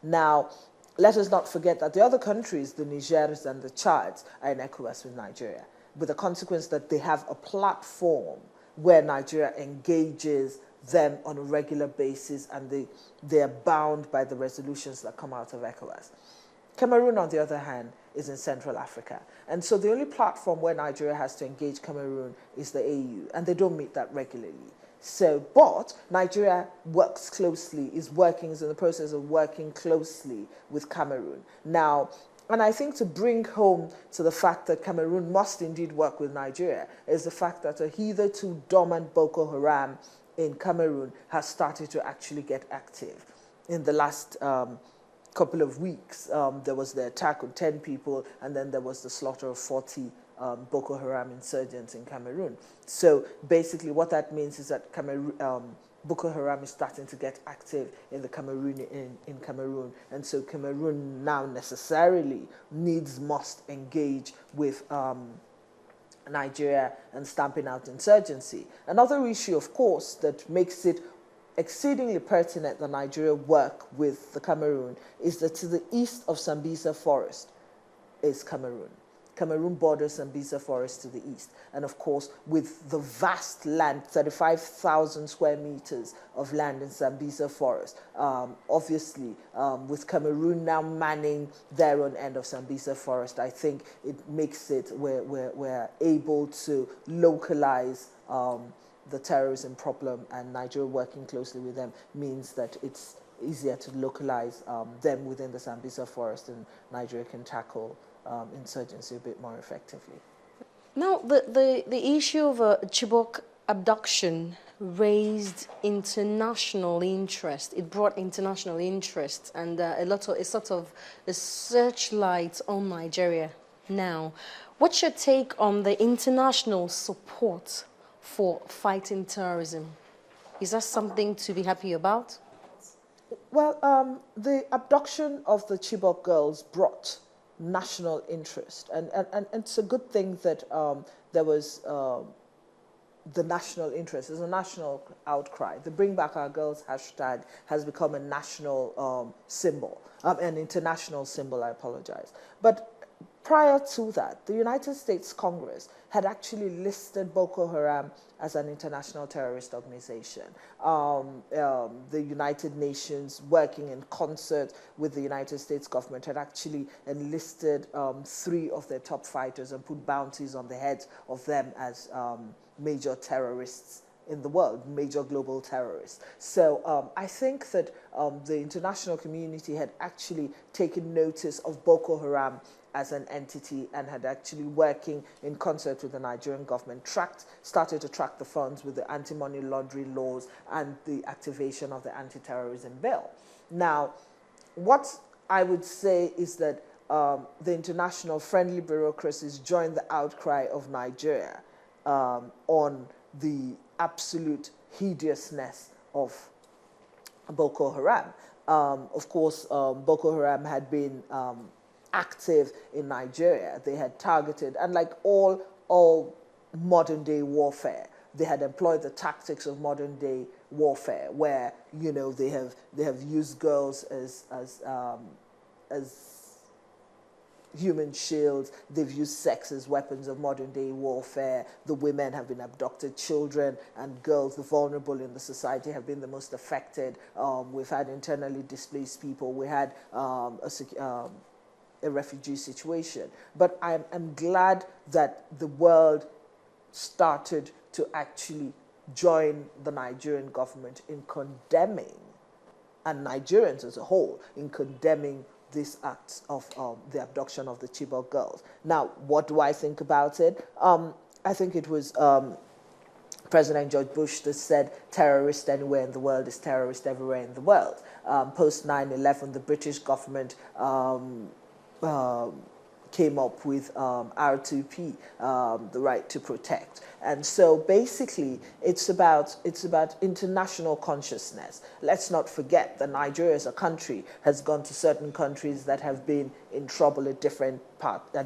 Now, let us not forget that the other countries, the Nigers and the Chads, are in ECOWAS with Nigeria, with the consequence that they have a platform where Nigeria engages them on a regular basis, and they are bound by the resolutions that come out of ECOWAS. Cameroon, on the other hand, is in Central Africa. And so the only platform where Nigeria has to engage Cameroon is the AU, and they don't meet that regularly. So, but Nigeria works closely, is in the process of working closely with Cameroon. Now, and I think to bring home to the fact that Cameroon must indeed work with Nigeria is the fact that a hitherto dormant Boko Haram in Cameroon has started to actually get active. In the last couple of weeks, there was the attack on 10 people, and then there was the slaughter of 40 Boko Haram insurgents in Cameroon. So basically what that means is that Boko Haram is starting to get active in Cameroon, and so Cameroon now necessarily must engage with Nigeria and stamping out insurgency. Another issue, of course, that makes it exceedingly pertinent that Nigeria work with the Cameroon is that to the east of Sambisa Forest is Cameroon. Cameroon borders Sambisa Forest to the east. And of course, with the vast land, 35,000 square meters of land in Sambisa Forest, obviously, with Cameroon now manning their own end of Sambisa Forest, I think it makes it we're able to localize the terrorism problem, and Nigeria working closely with them means that it's easier to localize them within the Sambisa Forest, and Nigeria can tackle insurgency a bit more effectively. Now, the issue of Chibok abduction raised international interest. It brought international interest and a sort of a searchlight on Nigeria now. What's your take on the international support for fighting terrorism? Is that something to be happy about? Well, the abduction of the Chibok girls brought national interest, and it's a good thing that there was the national interest. There's a national outcry. The Bring Back Our Girls hashtag has become a national symbol, an international symbol, I apologize. But prior to that, the United States Congress had actually listed Boko Haram as an international terrorist organization. The United Nations, working in concert with the United States government, had actually enlisted 3 of their top fighters and put bounties on the heads of them as major terrorists in the world, major global terrorists. So I think that the international community had actually taken notice of Boko Haram as an entity and had actually, working in concert with the Nigerian government, started to track the funds with the anti-money laundering laws and the activation of the anti-terrorism bill. Now, what I would say is that the international friendly bureaucracies joined the outcry of Nigeria on the absolute hideousness of Boko Haram. Of course, Boko Haram had been active in Nigeria. They had targeted, and like all modern day warfare, they had employed the tactics of modern day warfare, where they have used girls as human shields. They've used sex as weapons of modern day warfare. The women have been abducted. Children and girls, the vulnerable in the society, have been the most affected. We've had internally displaced people. We had a refugee situation. But I'm glad that the world started to actually join the Nigerian government in condemning, and Nigerians as a whole, in condemning these acts of the abduction of the Chibok girls. Now, what do I think about it? I think it was President George Bush that said, terrorist anywhere in the world is terrorist everywhere in the world. Post 9/11, the British government came up with R2P, the right to protect. And so basically it's about international consciousness. Let's not forget that Nigeria as a country has gone to certain countries that have been in trouble at different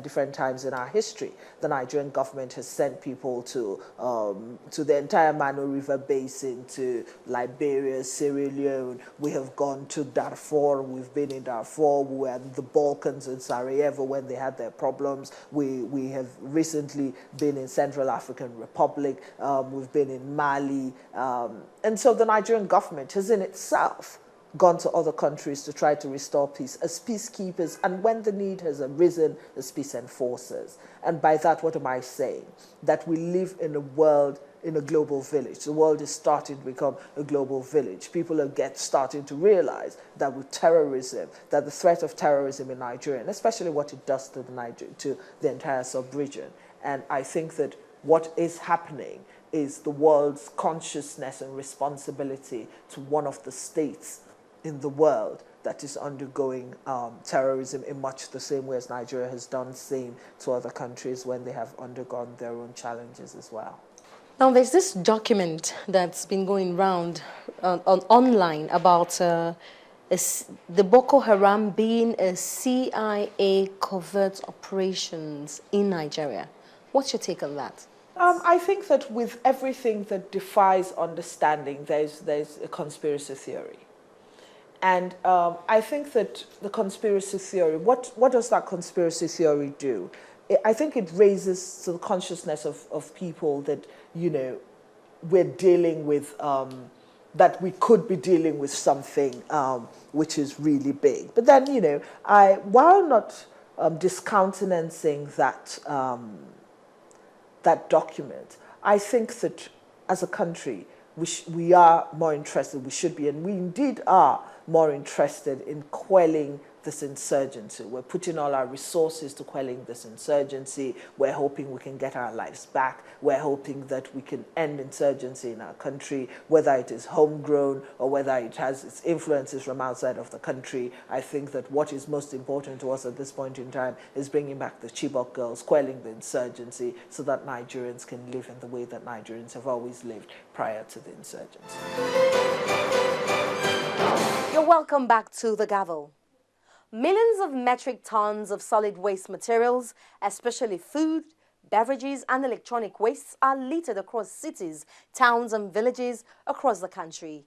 different times in our history. The Nigerian government has sent people to the entire Mano River Basin, to Liberia, Sierra Leone. We have gone to Darfur. We've been in Darfur. We were in the Balkans in Sarajevo when they had their problems. We have recently been in Central African Republic. We've been in Mali. And so the Nigerian government has in itself gone to other countries to try to restore peace as peacekeepers, and when the need has arisen, as peace enforcers. And by that, what am I saying? That we live in a world, in a global village. The world is starting to become a global village. People are starting to realize that with terrorism, that the threat of terrorism in Nigeria, and especially what it does to the entire sub-region. And I think that what is happening is the world's consciousness and responsibility to one of the states in the world that is undergoing terrorism in much the same way as Nigeria has done same to other countries when they have undergone their own challenges as well. Now, there's this document that's been going round online about the Boko Haram being a CIA covert operations in Nigeria. What's your take on that? I think that with everything that defies understanding, there's a conspiracy theory. And I think that the conspiracy theory, what does that conspiracy theory do? I think it raises to the consciousness of people that, you know, we're dealing with, that we could be dealing with something which is really big. But then, you know, while not discountenancing that document, I think that as a country, we are more interested, we should be, and we indeed are more interested in quelling this insurgency. We're putting all our resources to quelling this insurgency. We're hoping we can get our lives back. We're hoping that we can end insurgency in our country, whether it is homegrown or whether it has its influences from outside of the country. I think that what is most important to us at this point in time is bringing back the Chibok girls, quelling the insurgency so that Nigerians can live in the way that Nigerians have always lived prior to the insurgency. You're welcome back to The Gavel. Millions of metric tons of solid waste materials, especially food, beverages and electronic wastes, are littered across cities, towns and villages across the country.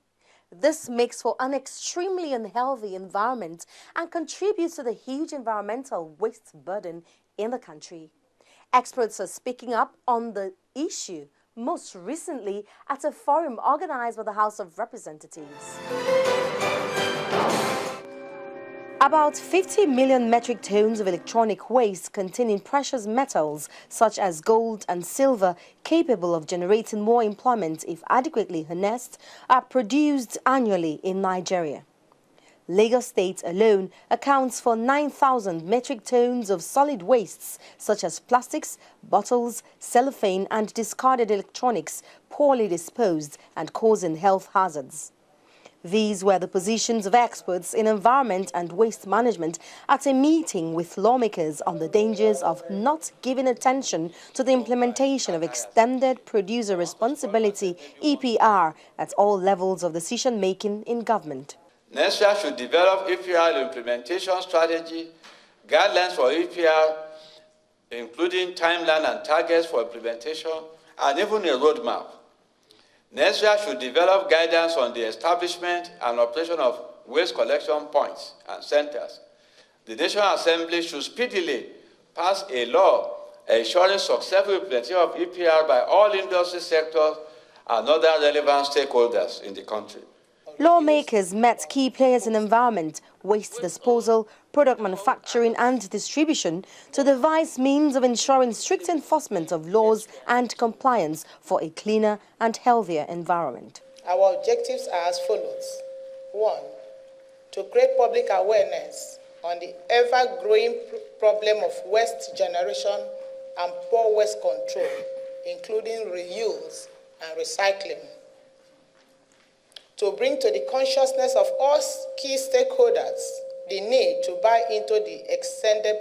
This makes for an extremely unhealthy environment and contributes to the huge environmental waste burden in the country. Experts are speaking up on the issue, most recently at a forum organized by the House of Representatives. About 50 million metric tons of electronic waste containing precious metals such as gold and silver capable of generating more employment if adequately harnessed are produced annually in Nigeria. Lagos State alone accounts for 9,000 metric tons of solid wastes such as plastics, bottles, cellophane and discarded electronics poorly disposed and causing health hazards. These were the positions of experts in environment and waste management at a meeting with lawmakers on the dangers of not giving attention to the implementation of Extended Producer Responsibility (EPR) at all levels of decision-making in government. NESRA should develop EPR implementation strategy, guidelines for EPR, including timeline and targets for implementation, and even a roadmap. NESRA should develop guidance on the establishment and operation of waste collection points and centers. The National Assembly should speedily pass a law ensuring successful implementation of EPR by all industry sectors and other relevant stakeholders in the country. Lawmakers met key players in environment, waste disposal, product manufacturing and distribution to devise means of ensuring strict enforcement of laws and compliance for a cleaner and healthier environment. Our objectives are as follows. 1. To create public awareness on the ever-growing problem of waste generation and poor waste control, including reuse and recycling. To bring to the consciousness of all key stakeholders the need to buy into the extended